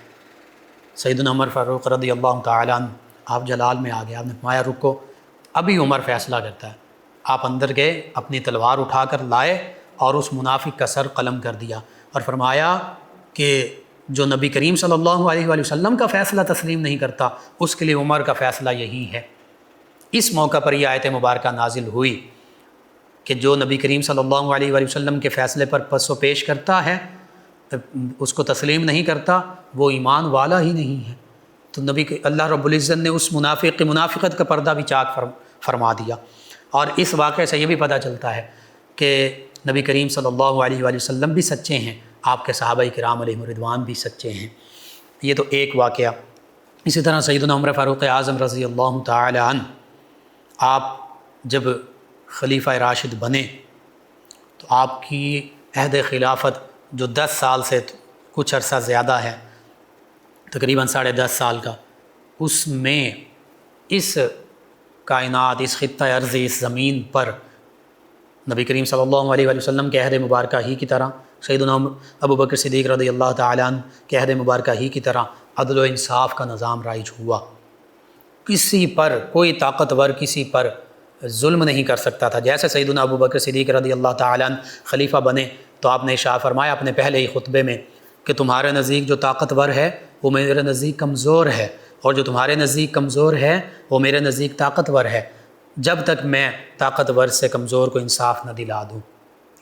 S2: سیدنا عمر فاروق رضی اللہ تعالیٰ عنہ آپ جلال میں آ گئے، آپ نے فرمایا رکو، ابھی عمر فیصلہ کرتا ہے۔ آپ اندر گئے، اپنی تلوار اٹھا کر لائے اور اس منافق کا سر قلم کر دیا اور فرمایا کہ جو نبی کریم صلی اللہ علیہ وآلہ وسلم کا فیصلہ تسلیم نہیں کرتا اس کے لیے عمر کا فیصلہ یہی ہے۔ اس موقع پر یہ آیت مبارکہ نازل ہوئی کہ جو نبی کریم صلی اللہ علیہ وآلہ وسلم کے فیصلے پر پس و پیش کرتا ہے، اس کو تسلیم نہیں کرتا، وہ ایمان والا ہی نہیں ہے۔ تو اللہ رب العزت نے اس منافق کی منافقت کا پردہ بھی چاک فرما دیا۔ اور اس واقعے سے یہ بھی پتہ چلتا ہے کہ نبی کریم صلی اللہ علیہ وآلہ وسلم بھی سچے ہیں، آپ کے صحابہ کرام علیہم رضوان بھی سچے ہیں۔ یہ تو ایک واقعہ۔ اسی طرح سیدنا عمر فاروق اعظم رضی اللہ تعالی عنہ آپ جب خلیفہ راشد بنے تو آپ کی عہد خلافت جو 10 سال سے کچھ عرصہ زیادہ ہے، تقریباً 10.5 سال کا، اس میں اس کائنات، اس خطہ ارضی، اس زمین پر نبی کریم صلی اللہ علیہ وآلہ وسلم کے عہد مبارکہ ہی کی طرح، سیدنا ابوبکر صدیق رضی اللہ تعالیٰ عنہ کے عہد مبارکہ ہی کی طرح عدل و انصاف کا نظام رائج ہوا۔ کسی پر کوئی طاقتور کسی پر ظلم نہیں کر سکتا تھا۔ جیسے سیدنا ابوبکر صدیق رضی اللہ تعالیٰ عنہ خلیفہ بنے تو آپ نے ارشاد فرمایا اپنے پہلے ہی خطبے میں کہ تمہارے نزدیک جو طاقتور ہے وہ میرے نزدیک کمزور ہے، اور جو تمہارے نزدیک کمزور ہے وہ میرے نزدیک طاقتور ہے، جب تک میں طاقتور سے کمزور کو انصاف نہ دلا دوں۔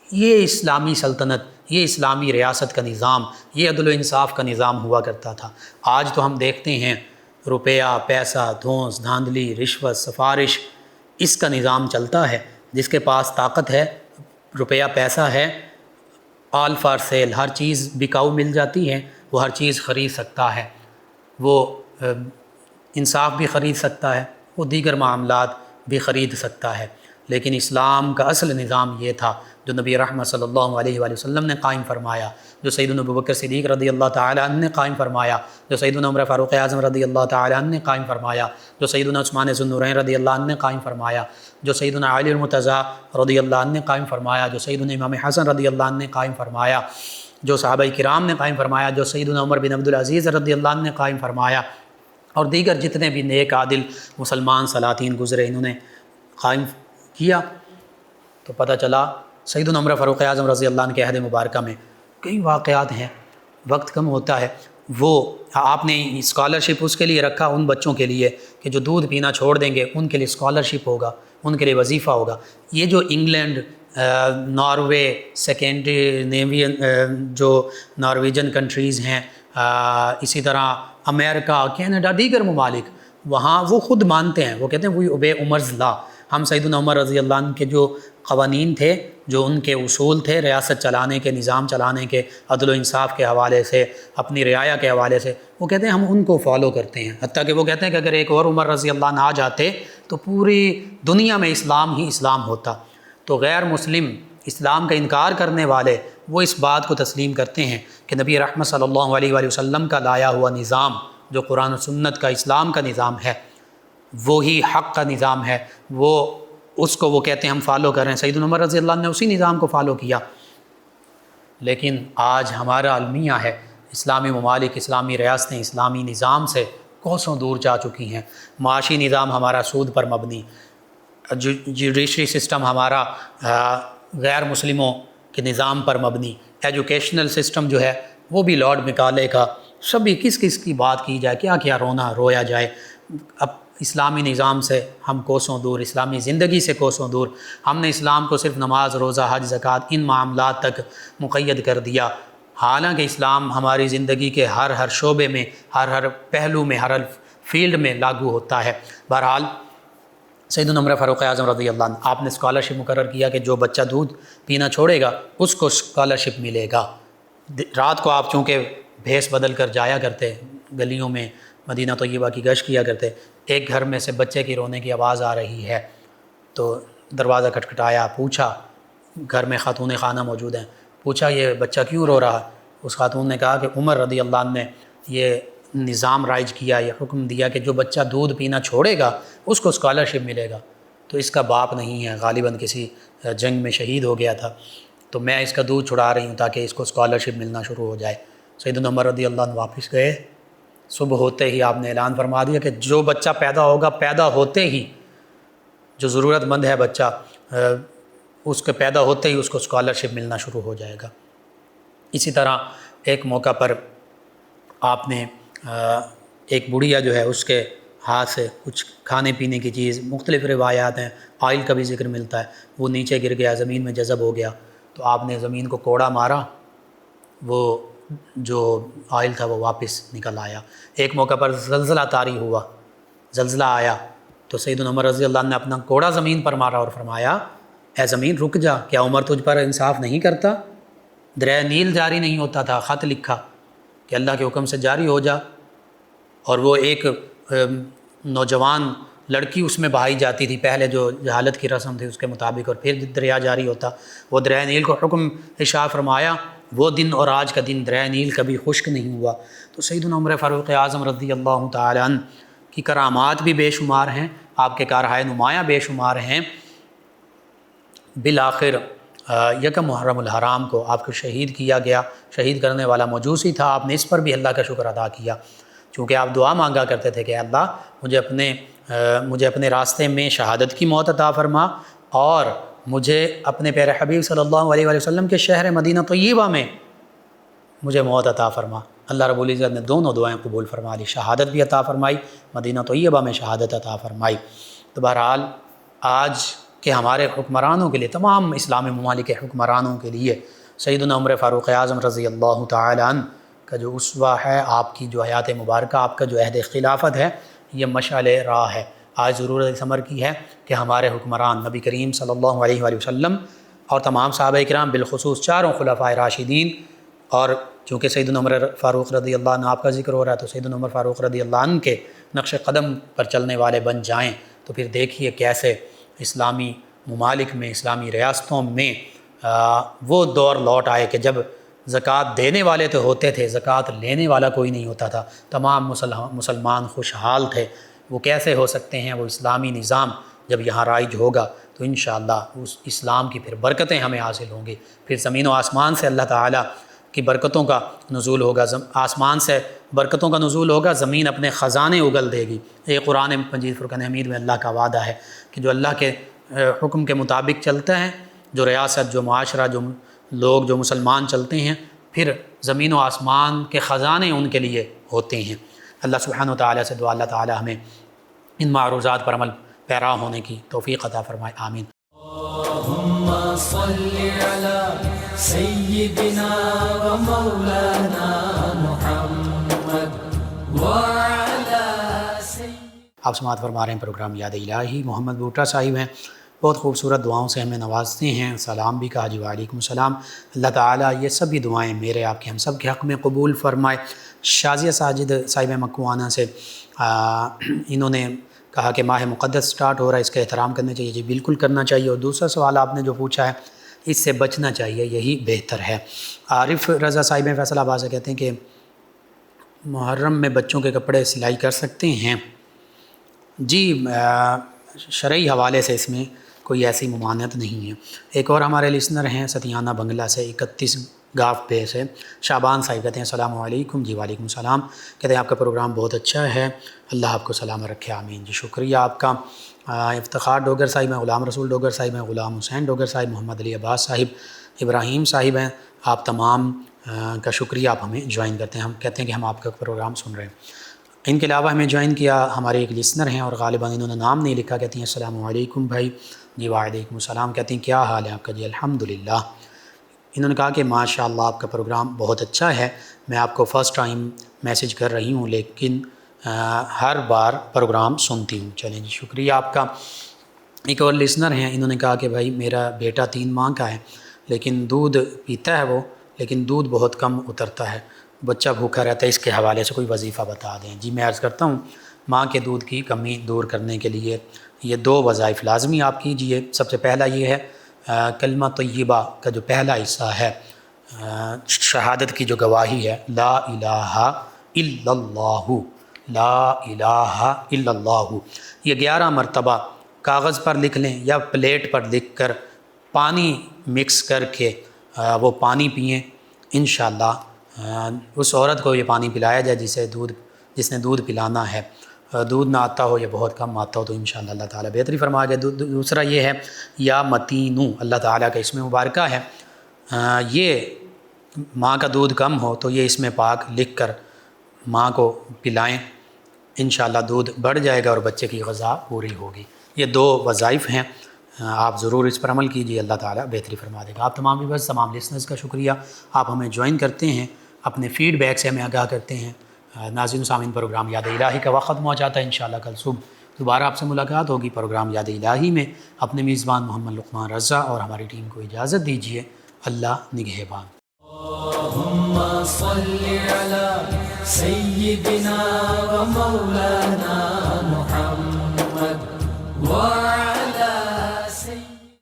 S2: یہ اسلامی سلطنت، یہ اسلامی ریاست کا نظام، یہ عدل و انصاف کا نظام ہوا کرتا تھا۔ آج تو ہم دیکھتے ہیں روپیہ، پیسہ، دھونس، دھاندلی، رشوت، سفارش، اس کا نظام چلتا ہے۔ جس کے پاس طاقت ہے، روپیہ پیسہ ہے، آل فار سیل، ہر چیز بکاؤ مل جاتی ہے، وہ ہر چیز خرید سکتا ہے، وہ انصاف بھی خرید سکتا ہے، وہ دیگر معاملات بھی خرید سکتا ہے۔ لیکن اسلام کا اصل نظام یہ تھا جو نبی رحمت صلی اللہ علیہ وآلہ وسلم نے قائم فرمایا، جو سیدنا ابوبکر صدیق رضی اللہ تعالیٰ عنہ نے قائم فرمایا، جو سیدنا عمر فاروق اعظم رضی اللہ تعالیٰ عنہ نے قائم فرمایا، جو سیدنا عثمان ذو النورین رضی اللہ عنہ نے قائم فرمایا، جو سیدنا علی المرتضیٰ رضی اللہ عنہ نے قائم فرمایا، جو سیدنا امام حسن رضی اللہ عنہ نے قائم فرمایا، جو صحابہ کرام نے قائم فرمایا، جو سیدنا عمر بن عبدالعزیز رضی اللہ عنہ نے قائم فرمایا، اور دیگر جتنے بھی نیک عادل مسلمان سلاطین گزرے انہوں نے قائم کیا۔ تو پتہ چلا سیدنا عمر فاروق اعظم رضی اللہ عنہ کے عہد مبارکہ میں کئی واقعات ہیں، وقت کم ہوتا ہے۔ وہ آپ نے اسکالرشپ اس کے لیے رکھا ان بچوں کے لیے کہ جو دودھ پینا چھوڑ دیں گے ان کے لیے اسکالرشپ ہوگا، ان کے لیے وظیفہ ہوگا۔ یہ جو انگلینڈ، ناروے، سیکنڈری نیوین جو نارویجن کنٹریز ہیں، اسی طرح امریکہ، کینیڈا، دیگر ممالک، وہاں وہ خود مانتے ہیں، وہ کہتے ہیں وی اوبے عمر's لا۔ ہم سیدنا عمر رضی اللہ عنہ کے جو قوانین تھے، جو ان کے اصول تھے ریاست چلانے کے، نظام چلانے کے، عدل و انصاف کے حوالے سے، اپنی رعایا کے حوالے سے، وہ کہتے ہیں ہم ان کو فالو کرتے ہیں۔ حتیٰ کہ وہ کہتے ہیں کہ اگر ایک اور عمر رضی اللہ عنہ آ جاتے تو پوری دنیا میں اسلام ہی اسلام ہوتا۔ تو غیر مسلم اسلام کا انکار کرنے والے وہ اس بات کو تسلیم کرتے ہیں کہ نبی رحمت صلی اللہ علیہ وآلہ وسلم کا لایا ہوا نظام جو قرآن و سنت کا اسلام کا نظام ہے، وہی حق کا نظام ہے، اس کو وہ کہتے ہیں ہم فالو کر رہے ہیں۔ سیدنا عمر رضی اللہ عنہ نے اسی نظام کو فالو کیا۔ لیکن آج ہمارا المیہ ہے، اسلامی ممالک، اسلامی ریاستیں اسلامی نظام سے کوسوں دور جا چکی ہیں۔ معاشی نظام ہمارا سود پر مبنی، جوڈیشری سسٹم ہمارا غیر مسلموں کے نظام پر مبنی، ایجوکیشنل سسٹم جو ہے وہ بھی لارڈ مکالے کا، سبھی کس کی بات کی جائے، کیا کیا رویا جائے۔ اب اسلامی نظام سے ہم کوسوں دور، اسلامی زندگی سے کوسوں دور۔ ہم نے اسلام کو صرف نماز، روزہ، حج، زکوٰۃ ان معاملات تک مقید کر دیا، حالانکہ اسلام ہماری زندگی کے ہر شعبے میں، ہر پہلو میں، ہر فیلڈ میں لاگو ہوتا ہے۔ بہرحال سیدنا عمر فاروق اعظم رضی اللہ عنہ، آپ نے اسکالرشپ مقرر کیا کہ جو بچہ دودھ پینا چھوڑے گا اس کو اسکالرشپ ملے گا۔ رات کو آپ چونکہ بھیس بدل کر جایا کرتے، گلیوں میں مدینہ طیبہ کی گشت کیا کرتے، ایک گھر میں سے بچے کی رونے کی آواز آ رہی ہے تو دروازہ کھٹکھٹایا، پوچھا، گھر میں خاتون خانہ موجود ہیں، پوچھا یہ بچہ کیوں رو رہا؟ اس خاتون نے کہا کہ عمر رضی اللہ عنہ نے یہ نظام رائج کیا، یہ حکم دیا کہ جو بچہ دودھ پینا چھوڑے گا اس کو اسکالرشپ ملے گا۔ تو اس کا باپ نہیں ہے، غالباً کسی جنگ میں شہید ہو گیا تھا، تو میں اس کا دودھ چھڑا رہی ہوں تاکہ اس کو اسکالرشپ ملنا شروع ہو جائے۔ سیدنا عمر رضی اللہ عنہ واپس گئے، صبح ہوتے ہی آپ نے اعلان فرما دیا کہ جو بچہ پیدا ہوگا، پیدا ہوتے ہی جو ضرورت مند ہے بچہ، اس کے پیدا ہوتے ہی اس کو اسکالرشپ ملنا شروع ہو جائے گا۔ اسی طرح ایک موقع پر آپ نے ایک بڑھیا جو ہے اس کے ہاتھ سے کچھ کھانے پینے کی چیز، مختلف روایات ہیں، آئل کا بھی ذکر ملتا ہے، وہ نیچے گر گیا، زمین میں جذب ہو گیا، تو آپ نے زمین کو کوڑا مارا، وہ جو آئل تھا وہ واپس نکل آیا۔ ایک موقع پر زلزلہ طاری ہوا، زلزلہ آیا تو سیدنا عمر رضی اللہ عنہ نے اپنا کوڑا زمین پر مارا اور فرمایا اے زمین رک جا، کیا عمر تجھ پر انصاف نہیں کرتا؟ دریا نیل جاری نہیں ہوتا تھا، خط لکھا کہ اللہ کے حکم سے جاری ہو جا، اور وہ ایک نوجوان لڑکی اس میں بہائی جاتی تھی، پہلے جو جہالت کی رسم تھی اس کے مطابق، اور پھر دریا جاری ہوتا۔ وہ دریا نیل کو حکم ارشاد فرمایا، وہ دن اور آج کا دن دریا نیل کبھی خشک نہیں ہوا۔ تو سیدنا عمر فاروق اعظم رضی اللہ تعالی عنہ کی کرامات بھی بے شمار ہیں، آپ کے کارہائے نمایاں بے شمار ہیں۔ بالآخر یکم محرم الحرام کو آپ کو شہید کیا گیا، شہید کرنے والا مجوسی تھا، آپ نے اس پر بھی اللہ کا شکر ادا کیا، چونکہ آپ دعا مانگا کرتے تھے کہ اللہ مجھے اپنے راستے میں شہادت کی موت عطا فرما، اور مجھے اپنے پیارے حبیب صلی اللہ علیہ وآلہ وسلم کے شہر مدینہ طیبہ میں مجھے موت عطا فرما۔ اللہ رب العزت نے دونوں دعائیں قبول فرما لی، شہادت بھی عطا فرمائی، مدینہ طیبہ میں شہادت عطا فرمائی۔ تو بہرحال آج کے ہمارے حکمرانوں کے لیے، تمام اسلامی ممالک کے حکمرانوں کے لیے سیدنا عمر فاروق اعظم رضی اللہ تعالی عنہ کا جو اسوہ ہے، آپ کی جو حیات مبارکہ، آپ کا جو عہد خلافت ہے، یہ مشعل راہ ہے۔ آج ضرورت اس امر کی ہے کہ ہمارے حکمران نبی کریم صلی اللہ علیہ وآلہ وسلم اور تمام صحابہ کرام، بالخصوص چاروں خلفائے راشدین، اور چونکہ سیدنا عمر فاروق رضی اللہ عنہ آپ کا ذکر ہو رہا ہے تو سیدنا عمر فاروق رضی اللہ عنہ کے نقش قدم پر چلنے والے بن جائیں، تو پھر دیکھیے کیسے اسلامی ممالک میں، اسلامی ریاستوں میں وہ دور لوٹ آئے کہ جب زکوٰۃ دینے والے تو ہوتے تھے، زکوٰۃ لینے والا کوئی نہیں ہوتا تھا، تمام مسلمان خوشحال تھے۔ وہ کیسے ہو سکتے ہیں؟ وہ اسلامی نظام جب یہاں رائج ہوگا تو انشاءاللہ اس اسلام کی پھر برکتیں ہمیں حاصل ہوں گی، پھر زمین و آسمان سے اللہ تعالیٰ کی برکتوں کا نزول ہوگا، آسمان سے برکتوں کا نزول ہوگا، زمین اپنے خزانے اگل دے گی۔ یہ قرآن مجید فرقان حمید میں اللہ کا وعدہ ہے کہ جو اللہ کے حکم کے مطابق چلتے ہیں، جو ریاست، جو معاشرہ، جو لوگ، جو مسلمان چلتے ہیں، پھر زمین و آسمان کے خزانے ان کے لیے ہوتے ہیں۔ اللہ سبحانہ و تعالیٰ سے دعا اللہ تعالیٰ ہمیں ان معروضات پر عمل پیرا ہونے کی توفیق عطا فرمائے، آمین۔
S1: اللہم صلی علی سیدنا و مولانا محمد وعلی
S2: آپ سماعت فرما رہے ہیں پروگرام یاد الہی، محمد بوٹا صاحب ہیں، بہت خوبصورت دعاؤں سے ہمیں نوازتے ہیں، سلام بھی کہا جی، وعلیکم السلام۔ اللہ تعالیٰ یہ سبھی دعائیں میرے آپ کے ہم سب کے حق میں قبول فرمائے۔ شازیہ ساجد صاحب مکوانہ سے انہوں نے کہا کہ ماہ مقدس سٹارٹ ہو رہا ہے، اس کا احترام کرنا چاہیے، جی بالکل کرنا چاہیے، اور دوسرا سوال آپ نے جو پوچھا ہے اس سے بچنا چاہیے، یہی بہتر ہے۔ عارف رضا صاحب فیصل آباد سے کہتے ہیں کہ محرم میں بچوں کے کپڑے سلائی کر سکتے ہیں؟ جی شرعی حوالے سے اس میں کوئی ایسی ممانعت نہیں ہے۔ ایک اور ہمارے لسنر ہیں ستیانہ بنگلہ سے 31 گاف پہ سے شعبان صاحب کہتے ہیں السلام علیکم۔ جی وعلیکم السلام، کہتے ہیں آپ کا پروگرام بہت اچھا ہے، اللہ آپ کو سلامت رکھے، آمین۔ جی شکریہ آپ کا۔ افتخار ڈوگر صاحب ہیں، غلام رسول ڈوگر صاحب ہیں، غلام حسین ڈوگر صاحب، محمد علی عباس صاحب، ابراہیم صاحب ہیں، آپ تمام کا شکریہ، آپ ہمیں جوائن کرتے ہیں، ہم کہتے ہیں کہ ہم آپ کا پروگرام سن رہے ہیں۔ ان کے علاوہ ہمیں جوائن کیا ہمارے ایک لسنر ہیں اور غالباً انہوں نے نام نہیں لکھا، کہتی ہیں السلام علیکم بھائی۔ جی وعلیکم السلام، کہتی ہیں کیا حال ہے آپ کا؟ جی الحمدللہ۔ انہوں نے کہا کہ ماشاءاللہ آپ کا پروگرام بہت اچھا ہے، میں آپ کو فرسٹ ٹائم میسیج کر رہی ہوں لیکن ہر بار پروگرام سنتی ہوں۔ چلیں جی شکریہ آپ کا۔ ایک اور لسنر ہیں، انہوں نے کہا کہ بھائی میرا بیٹا 3 ماہ کا ہے لیکن دودھ پیتا ہے وہ، لیکن دودھ بہت کم اترتا ہے، بچہ بھوکا رہتا ہے، اس کے حوالے سے کوئی وظیفہ بتا دیں۔ جی میں عرض کرتا ہوں، ماں کے دودھ کی کمی دور کرنے کے لیے یہ 2 وظائف لازمی آپ کیجئے۔ سب سے پہلا یہ ہے کلمہ طیبہ کا جو پہلا حصہ ہے، شہادت کی جو گواہی ہے، لا الہ الا اللہ، لا الہ الا اللہ، یہ 11 مرتبہ کاغذ پر لکھ لیں یا پلیٹ پر لکھ کر پانی مکس کر کے وہ پانی پئیں، انشاءاللہ اس عورت کو یہ پانی پلایا جائے جس نے دودھ پلانا ہے، دودھ نہ آتا ہو یا بہت کم آتا ہو، تو انشاءاللہ اللہ تعالیٰ بہتری فرما گے۔ دوسرا یہ ہے یا متینو، اللہ تعالیٰ کا اسم مبارکہ ہے، یہ ماں کا دودھ کم ہو تو یہ اسم پاک لکھ کر ماں کو پلائیں، انشاءاللہ دودھ بڑھ جائے گا اور بچے کی غذا پوری ہوگی۔ یہ 2 وظائف ہیں، آپ ضرور اس پر عمل کیجیے، اللہ تعالیٰ بہتری فرما دے گا۔ آپ تمام ویورز، تمام لسنرز کا شکریہ، آپ ہمیں جوائن کرتے ہیں، اپنے فیڈ بیک سے ہمیں آگاہ کرتے ہیں۔ ناظرین سامعین، پروگرام یاد الہی کا وقت ختم ہو جاتا ہے، انشاءاللہ کل صبح دوبارہ آپ سے ملاقات ہوگی پروگرام یاد الہی میں۔ اپنے میزبان محمد لقمان رضا اور ہماری ٹیم کو اجازت دیجیے، اللہ نگہبان۔
S1: اللهم صل على سيدنا ومولانا